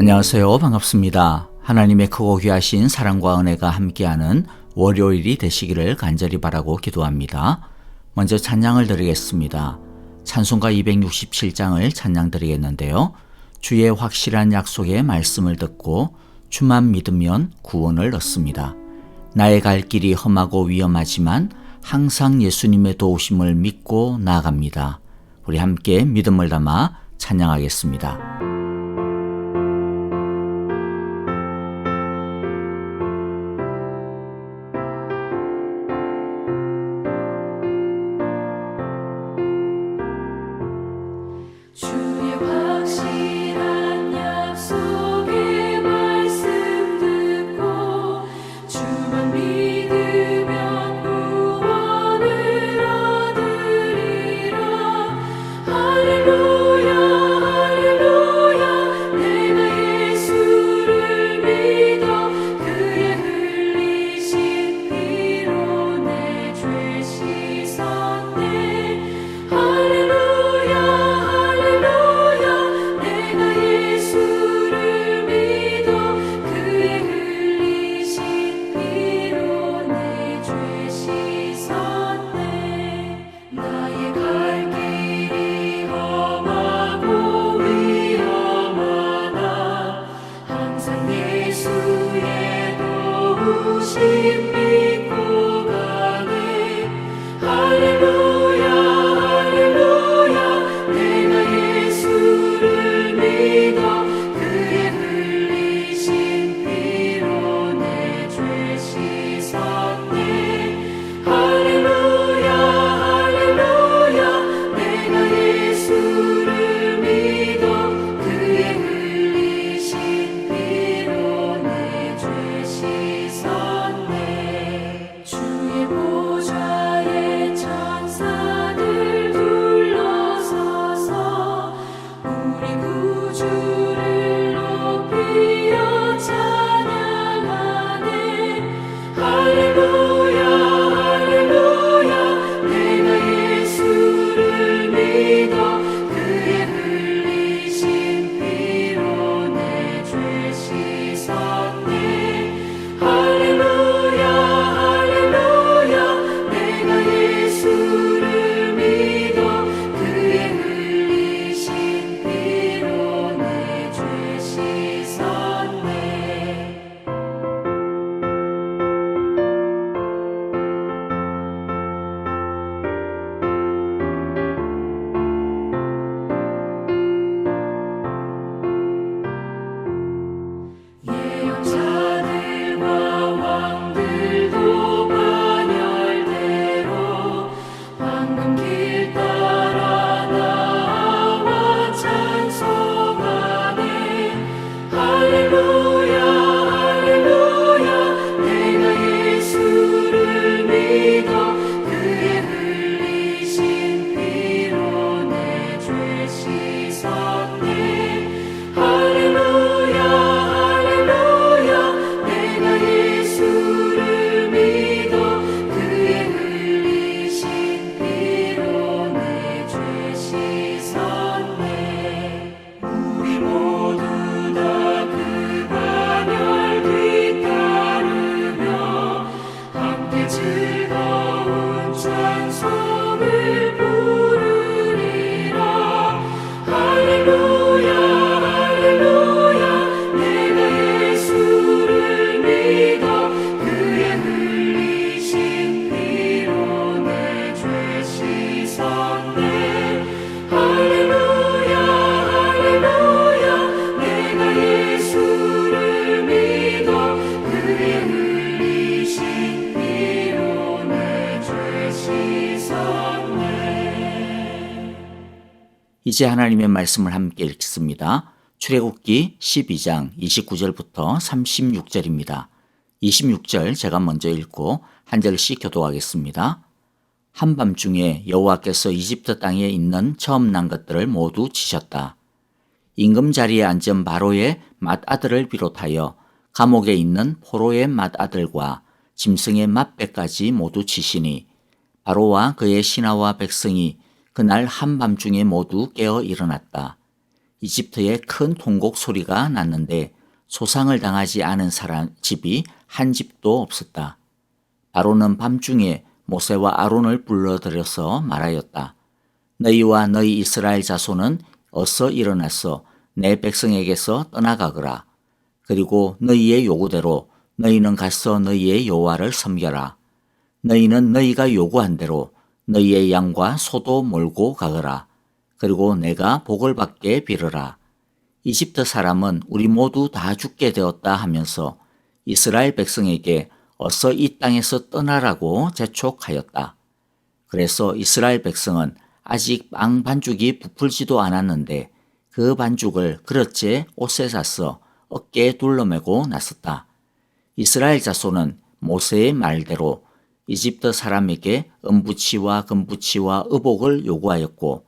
안녕하세요. 반갑습니다. 하나님의 크고 귀하신 사랑과 은혜가 함께하는 월요일이 되시기를 간절히 바라고 기도합니다. 먼저 찬양을 드리겠습니다. 찬송가 267장을 찬양 드리겠는데요. 주의 확실한 약속의 말씀을 듣고 주만 믿으면 구원을 얻습니다. 나의 갈 길이 험하고 위험하지만 항상 예수님의 도우심을 믿고 나아갑니다. 우리 함께 믿음을 담아 찬양하겠습니다. 주의 확실한 약속의 말씀 듣고 주만 믿으면 구원을 얻으리라. 할렐루야 할렐루야. 내가 예수를 믿어 그의 흘리신 피로 내 죄 씻었네. 할렐루야 믿고 가네. 할렐루야 할렐루야. 내가 예수를 믿어 그의 흘리신 피로 내 죄 씻었네. 할렐루야 할렐루야. 내가 예수를 믿어 그의 흘리신 피로 내 죄 씻었네. 주의 보좌에 천사들 둘러서서 우리 구주를 높이어 찬양하네. 할렐루야 할렐루야. 내가 예수를 믿어 그의 흘리신 피로 내 죄 씻었네. 할렐루야 할렐루야. 내가 예수를 믿어 그의 흘리신 피로 내 죄 씻었네. 예언자들과 왕들도 반열대로 황금길 따라 나와 찬송하네. 할렐루야 할렐루야. 내가 예수를 믿어 그의 흘리신 피로 내 죄 씻었네. 할렐루야 할렐루야. 내가 예수를 믿어 그의 흘리신 피로 내 죄 씻었네. 우리 모두 다 그 반열 뒤따르며 함께 즐거운 찬송을 부르리라. 할렐루야 할렐루야. 내가 예수를 믿어 그의 흘리신 피로 내 죄 씻었네. 할렐루야 할렐루야. 내가 예수를 믿어 그의 흘리신 피로 내 죄 씻었네. 이제 하나님의 말씀을 함께 읽습니다. 출애굽기 12장 29절부터 36절입니다. 26절 제가 먼저 읽고 한 절씩 교독하겠습니다. 한밤중에 여호와께서 이집트 땅에 있는 처음 난 것들을 모두 치셨다. 임금 자리에 앉은 바로의 맏아들을 비롯하여 감옥에 있는 포로의 맏아들과 짐승의 맏배까지 모두 치시니 바로와 그의 신하와 백성이 그날 한밤중에 모두 깨어 일어났다. 이집트에 큰 통곡 소리가 났는데 소상을 당하지 않은 사람 집이 한 집도 없었다. 바로는 밤중에 모세와 아론을 불러들여서 말하였다. 너희와 너희 이스라엘 자손은 어서 일어나서 내 백성에게서 떠나가거라. 그리고 너희의 요구대로 너희는 가서 너희의 여호와를 섬겨라. 너희는 너희가 요구한 대로 너희의 양과 소도 몰고 가거라. 그리고 내가 복을 받게 빌어라. 이집트 사람은 우리 모두 다 죽게 되었다 하면서 이스라엘 백성에게 어서 이 땅에서 떠나라고 재촉하였다. 그래서 이스라엘 백성은 아직 빵 반죽이 부풀지도 않았는데 그 반죽을 그릇째 옷에 싸서 어깨에 둘러매고 나섰다. 이스라엘 자손은 모세의 말대로 이집트 사람에게 은부치와 금부치와 의복을 요구하였고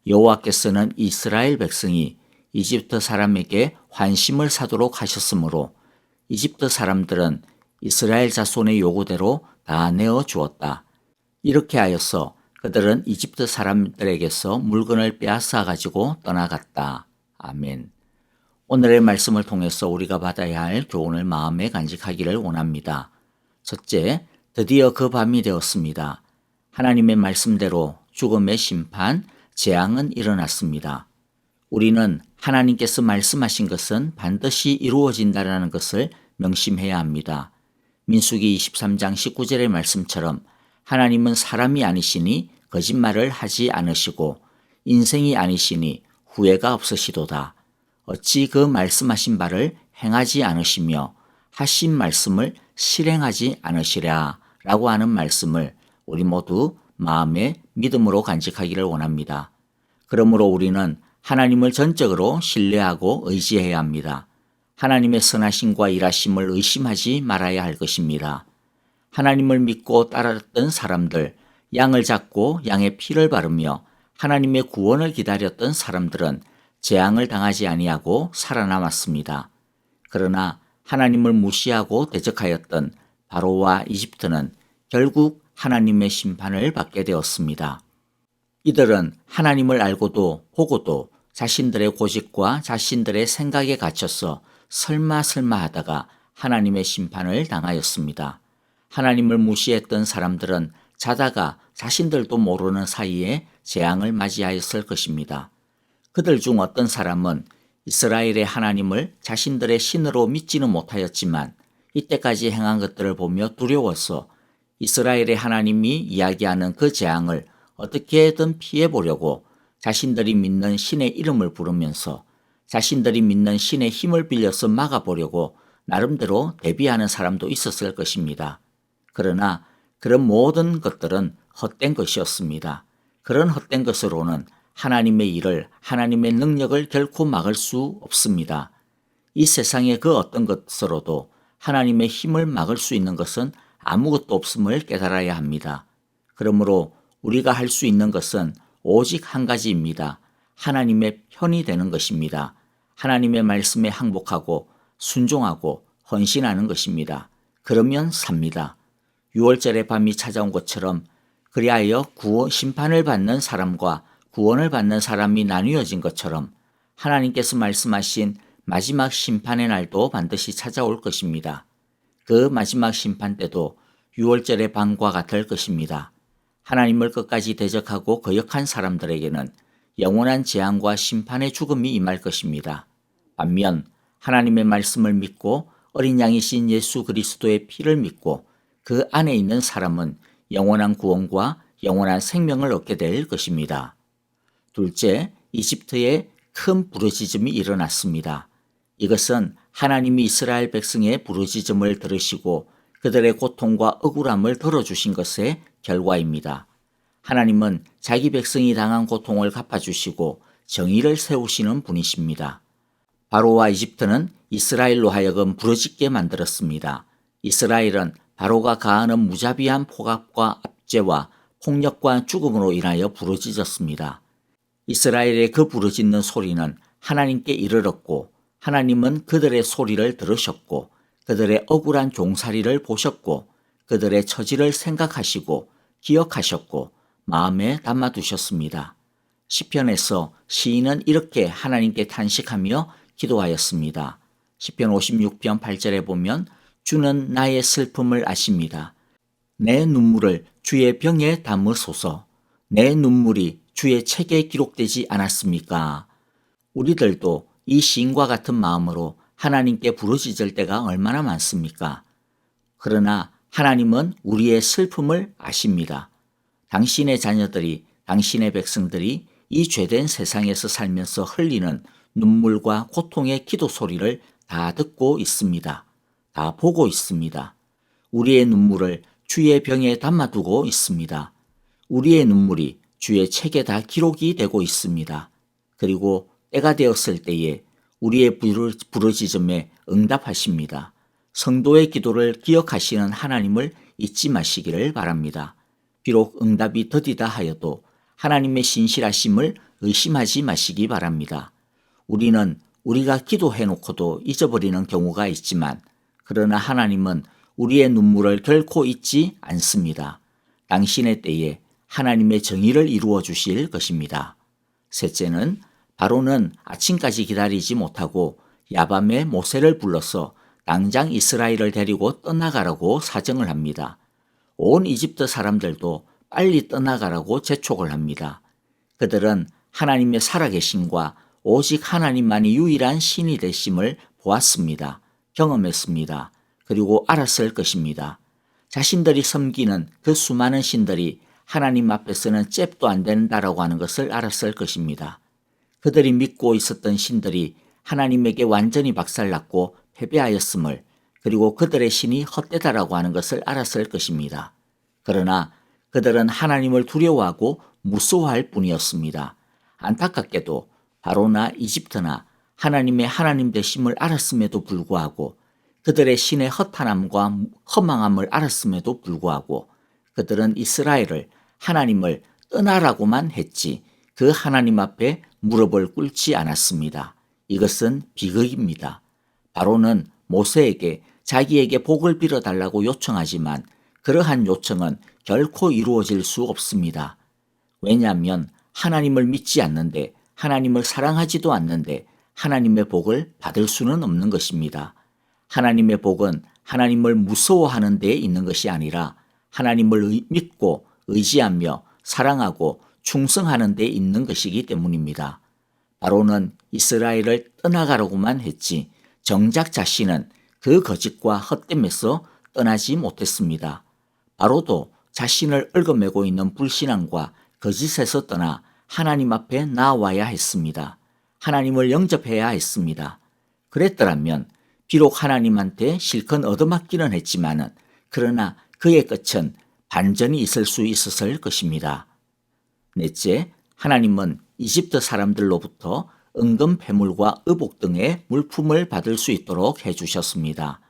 여호와께서는 이스라엘 백성이 이집트 사람에게 환심을 사도록 하셨으므로 이집트 사람들은 이스라엘 자손의 요구대로 다 내어 주었다. 이렇게 하여서 그들은 이집트 사람들에게서 물건을 빼앗아 가지고 떠나갔다. 아멘. 오늘의 말씀을 통해서 우리가 받아야 할 교훈을 마음에 간직하기를 원합니다. 첫째, 드디어 그 밤이 되었습니다. 하나님의 말씀대로 죽음의 심판, 재앙은 일어났습니다. 우리는 하나님께서 말씀하신 것은 반드시 이루어진다라는 것을 명심해야 합니다. 민수기 23장 19절의 말씀처럼 하나님은 사람이 아니시니 거짓말을 하지 않으시고 인생이 아니시니 후회가 없으시도다. 어찌 그 말씀하신 바를 행하지 않으시며 하신 말씀을 실행하지 않으시랴 라고 하는 말씀을 우리 모두 마음에 믿음으로 간직하기를 원합니다. 그러므로 우리는 하나님을 전적으로 신뢰하고 의지해야 합니다. 하나님의 선하심과 일하심을 의심하지 말아야 할 것입니다. 하나님을 믿고 따랐던 사람들, 양을 잡고 양의 피를 바르며 하나님의 구원을 기다렸던 사람들은 재앙을 당하지 아니하고 살아남았습니다. 그러나 하나님을 무시하고 대적하였던 바로와 이집트는 결국 하나님의 심판을 받게 되었습니다. 이들은 하나님을 알고도 보고도 자신들의 고집과 자신들의 생각에 갇혀서 설마 하다가 하나님의 심판을 당하였습니다. 하나님을 무시했던 사람들은 자다가 자신들도 모르는 사이에 재앙을 맞이하였을 것입니다. 그들 중 어떤 사람은 이스라엘의 하나님을 자신들의 신으로 믿지는 못하였지만 이때까지 행한 것들을 보며 두려워서 이스라엘의 하나님이 이야기하는 그 재앙을 어떻게든 피해보려고 자신들이 믿는 신의 이름을 부르면서 자신들이 믿는 신의 힘을 빌려서 막아보려고 나름대로 대비하는 사람도 있었을 것입니다. 그러나 그런 모든 것들은 헛된 것이었습니다. 그런 헛된 것으로는 하나님의 일을, 하나님의 능력을 결코 막을 수 없습니다. 이 세상의 그 어떤 것으로도 하나님의 힘을 막을 수 있는 것은 아무것도 없음을 깨달아야 합니다. 그러므로 우리가 할 수 있는 것은 오직 한 가지입니다. 하나님의 편이 되는 것입니다. 하나님의 말씀에 항복하고 순종하고 헌신하는 것입니다. 그러면 삽니다. 6월절의 밤이 찾아온 것처럼 그리하여 심판을 받는 사람과 구원을 받는 사람이 나뉘어진 것처럼 하나님께서 말씀하신 마지막 심판의 날도 반드시 찾아올 것입니다. 그 마지막 심판 때도 6월절의 밤과 같을 것입니다. 하나님을 끝까지 대적하고 거역한 사람들에게는 영원한 재앙과 심판의 죽음이 임할 것입니다. 반면 하나님의 말씀을 믿고 어린 양이신 예수 그리스도의 피를 믿고 그 안에 있는 사람은 영원한 구원과 영원한 생명을 얻게 될 것입니다. 둘째, 이집트에 큰 부르짖음이 일어났습니다. 이것은 하나님이 이스라엘 백성의 부르짖음을 들으시고 그들의 고통과 억울함을 덜어주신 것의 결과입니다. 하나님은 자기 백성이 당한 고통을 갚아주시고 정의를 세우시는 분이십니다. 바로와 이집트는 이스라엘로 하여금 부르짖게 만들었습니다. 이스라엘은 바로가 가하는 무자비한 폭압과 압제와 폭력과 죽음으로 인하여 부르짖었습니다. 이스라엘의 그 부르짖는 소리는 하나님께 이르렀고 하나님은 그들의 소리를 들으셨고 그들의 억울한 종살이를 보셨고 그들의 처지를 생각하시고 기억하셨고 마음에 담아두셨습니다. 시편에서 시인은 이렇게 하나님께 탄식하며 기도하였습니다. 시편 56편 8절에 보면 주는 나의 슬픔을 아십니다. 내 눈물을 주의 병에 담으소서. 내 눈물이 주의 책에 기록되지 않았습니까? 우리들도 이 시인과 같은 마음으로 하나님께 부르짖을 때가 얼마나 많습니까? 그러나 하나님은 우리의 슬픔을 아십니다. 당신의 자녀들이, 당신의 백성들이 이 죄된 세상에서 살면서 흘리는 눈물과 고통의 기도 소리를 다 듣고 있습니다. 다 보고 있습니다. 우리의 눈물을 주의 병에 담아두고 있습니다. 우리의 눈물이 주의 책에 다 기록이 되고 있습니다. 그리고 때가 되었을 때에 우리의 부르짖음에 응답하십니다. 성도의 기도를 기억하시는 하나님을 잊지 마시기를 바랍니다. 비록 응답이 더디다 하여도 하나님의 신실하심을 의심하지 마시기 바랍니다. 우리는 우리가 기도해놓고도 잊어버리는 경우가 있지만 그러나 하나님은 우리의 눈물을 결코 잊지 않습니다. 당신의 때에 하나님의 정의를 이루어 주실 것입니다. 셋째는 바로는 아침까지 기다리지 못하고 야밤에 모세를 불러서 당장 이스라엘을 데리고 떠나가라고 사정을 합니다. 온 이집트 사람들도 빨리 떠나가라고 재촉을 합니다. 그들은 하나님의 살아계심과 오직 하나님만이 유일한 신이 되심을 보았습니다. 경험했습니다. 그리고 알았을 것입니다. 자신들이 섬기는 그 수많은 신들이 하나님 앞에서는 잽도 안 된다라고 하는 것을 알았을 것입니다. 그들이 믿고 있었던 신들이 하나님에게 완전히 박살났고 패배하였음을, 그리고 그들의 신이 헛되다라고 하는 것을 알았을 것입니다. 그러나 그들은 하나님을 두려워하고 무서워할 뿐이었습니다. 안타깝게도 바로나 이집트나 하나님의 하나님 되심을 알았음에도 불구하고, 그들의 신의 허탄함과 허망함을 알았음에도 불구하고 그들은 이스라엘을, 하나님을 떠나라고만 했지 그 하나님 앞에 무릎을 꿇지 않았습니다. 이것은 비극입니다. 바로는 모세에게 자기에게 복을 빌어달라고 요청하지만 그러한 요청은 결코 이루어질 수 없습니다. 왜냐하면 하나님을 믿지 않는데, 하나님을 사랑하지도 않는데 하나님의 복을 받을 수는 없는 것입니다. 하나님의 복은 하나님을 무서워하는 데에 있는 것이 아니라 하나님을 믿고 의지하며 사랑하고 충성하는 데에 있는 것이기 때문입니다. 바로는 이스라엘을 떠나가라고만 했지 정작 자신은 그 거짓과 헛됨에서 떠나지 못했습니다. 바로도 자신을 얽어매고 있는 불신앙과 거짓에서 떠나 하나님 앞에 나와야 했습니다. 하나님을 영접해야 했습니다. 그랬더라면 비록 하나님한테 실컷 얻어맞기는 했지만은 그러나 그의 끝은 반전이 있을 수 있었을 것입니다. 넷째, 하나님은 이집트 사람들로부터 은금 패물과 의복 등의 물품을 받을 수 있도록 해주셨습니다.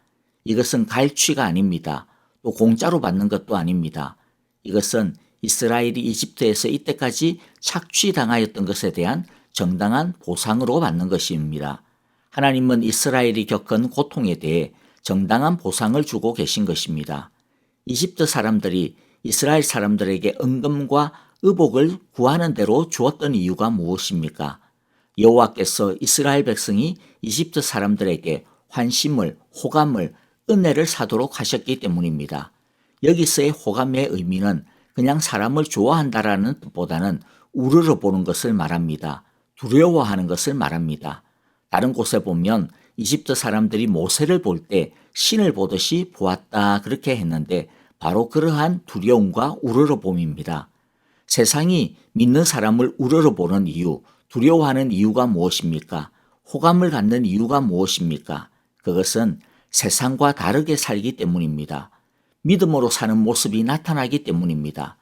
이것은 갈취가 아닙니다. 또 공짜로 받는 것도 아닙니다. 이것은 이스라엘이 이집트에서 이때까지 착취당하였던 것에 대한 정당한 보상으로 받는 것입니다. 하나님은 이스라엘이 겪은 고통에 대해 정당한 보상을 주고 계신 것입니다. 이집트 사람들이 이스라엘 사람들에게 은금과 의복을 구하는 대로 주었던 이유가 무엇입니까? 여호와께서 이스라엘 백성이 이집트 사람들에게 환심을, 호감을, 은혜를 사도록 하셨기 때문입니다. 여기서의 호감의 의미는 그냥 사람을 좋아한다라는 뜻보다는 우러러보는 것을 말합니다. 두려워하는 것을 말합니다. 다른 곳에 보면 이집트 사람들이 모세를 볼 때 신을 보듯이 보았다 그렇게 했는데 바로 그러한 두려움과 우러러봄입니다. 세상이 믿는 사람을 우러러보는 이유, 두려워하는 이유가 무엇입니까? 호감을 갖는 이유가 무엇입니까? 그것은 세상과 다르게 살기 때문입니다. 믿음으로 사는 모습이 나타나기 때문입니다.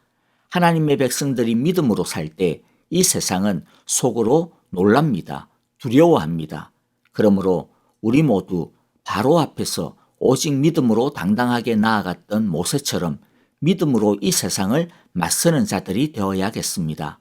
하나님의 백성들이 믿음으로 살 때 이 세상은 속으로 놀랍니다. 두려워합니다. 그러므로 우리 모두 바로 앞에서 오직 믿음으로 당당하게 나아갔던 모세처럼 믿음으로 이 세상을 맞서는 자들이 되어야겠습니다.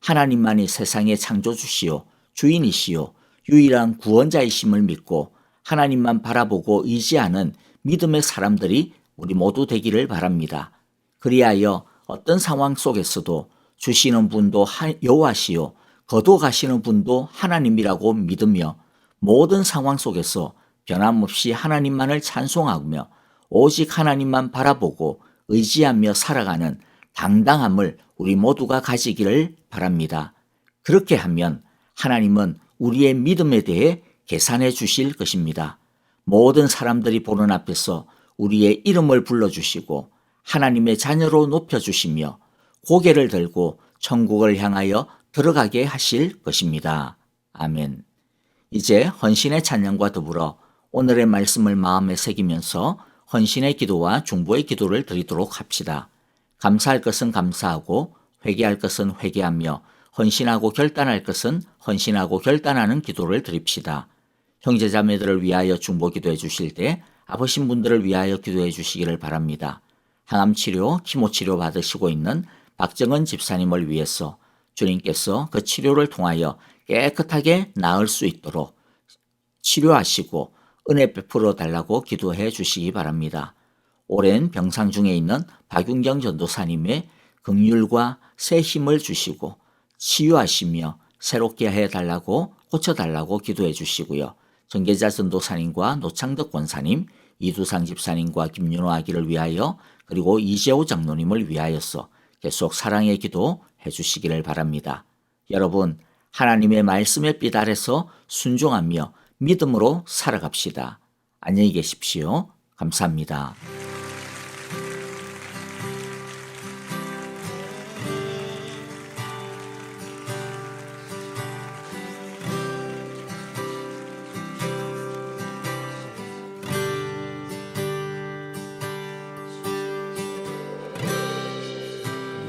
하나님만이 세상의 창조주시요 주인이시요 유일한 구원자이심을 믿고 하나님만 바라보고 의지하는 믿음의 사람들이 우리 모두 되기를 바랍니다. 그리하여 어떤 상황 속에서도 주시는 분도 여호와시요 거둬가시는 분도 하나님이라고 믿으며 모든 상황 속에서 변함없이 하나님만을 찬송하며 오직 하나님만 바라보고 의지하며 살아가는 당당함을 우리 모두가 가지기를 바랍니다. 그렇게 하면 하나님은 우리의 믿음에 대해 계산해 주실 것입니다. 모든 사람들이 보는 앞에서 우리의 이름을 불러주시고 하나님의 자녀로 높여주시며 고개를 들고 천국을 향하여 들어가게 하실 것입니다. 아멘. 이제 헌신의 찬양과 더불어 오늘의 말씀을 마음에 새기면서 헌신의 기도와 중보의 기도를 드리도록 합시다. 감사할 것은 감사하고 회개할 것은 회개하며 헌신하고 결단할 것은 헌신하고 결단하는 기도를 드립시다. 형제자매들을 위하여 중보 기도해 주실 때 아프신 분들을 위하여 기도해 주시기를 바랍니다. 항암치료, 키모치료 받으시고 있는 박정은 집사님을 위해서 주님께서 그 치료를 통하여 깨끗하게 나을 수 있도록 치료하시고 은혜 베풀어 달라고 기도해 주시기 바랍니다. 오랜 병상 중에 있는 박윤경 전도사님의 긍휼과 새 힘을 주시고 치유하시며 새롭게 해달라고 고쳐달라고 기도해 주시고요. 정계자 전도사님과 노창덕 권사님, 이두상 집사님과 김윤호 아기를 위하여 그리고 이재호 장로님을 위하여서 계속 사랑의 기도 해주시기를 바랍니다. 여러분, 하나님의 말씀에 빛 아래서 순종하며 믿음으로 살아갑시다. 안녕히 계십시오. 감사합니다.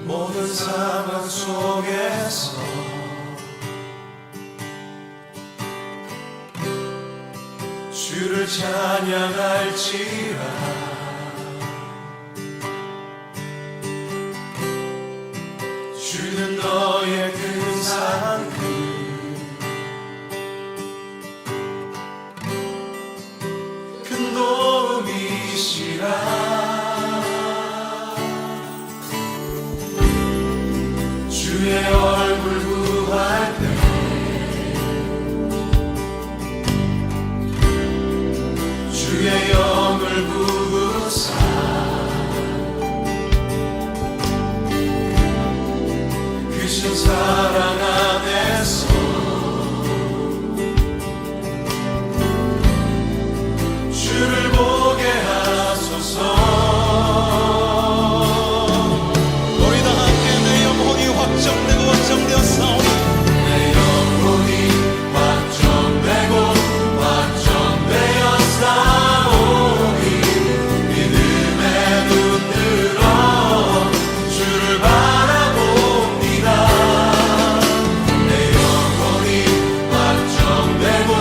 모든 상황 속에서 주를 찬양할지라 주는 너의 근사한 큰 도움이시라 주의 얼굴 구할 때 주의 영을 부으사 크신 사랑 안에서 주를 보게 하소서. 확정되고 확정되었사오니 내 영혼이 확정되고 확정되었사오니 믿음의 눈 들어 주를 바라봅니다. 내 영혼이 확정되고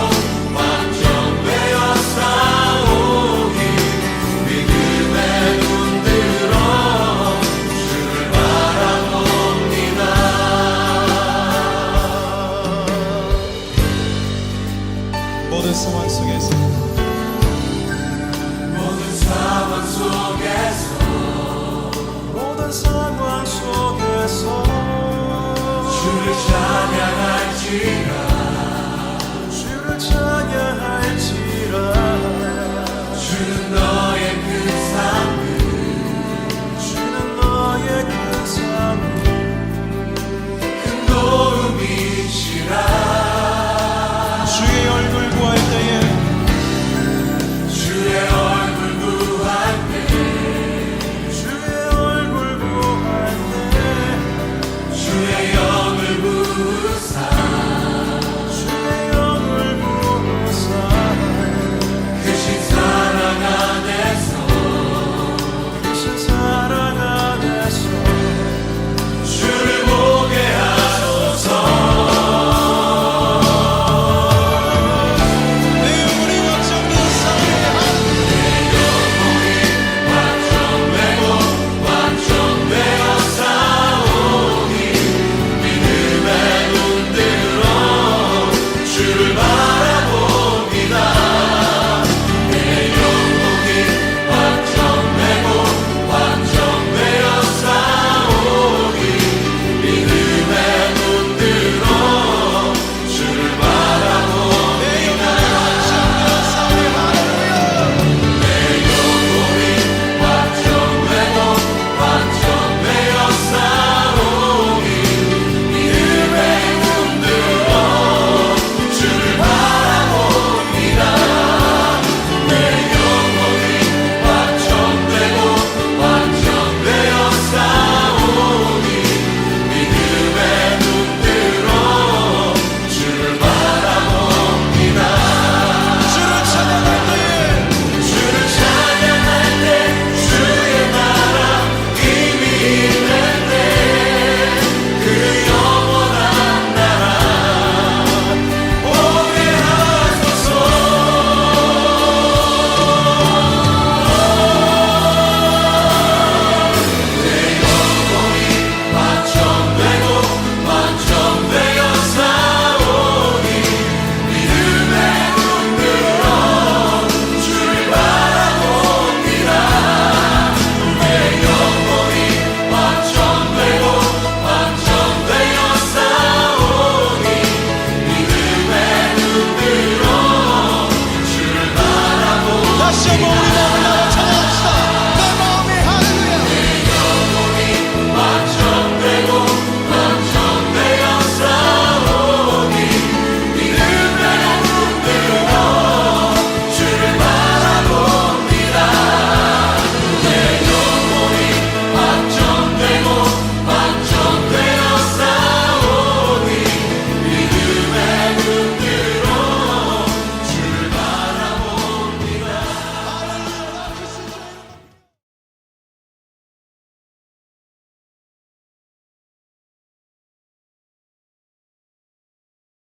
확정되었사오니 믿음의 눈 들어 주를 바라봅니다. 모든 상황 속에서 모든 상황 속에서 모든 상황 속에서 주를 찬양할지라 주를 찬양할지라 주는 너의 큰 삶을 주는 너의 큰 삶을 큰 도움이시라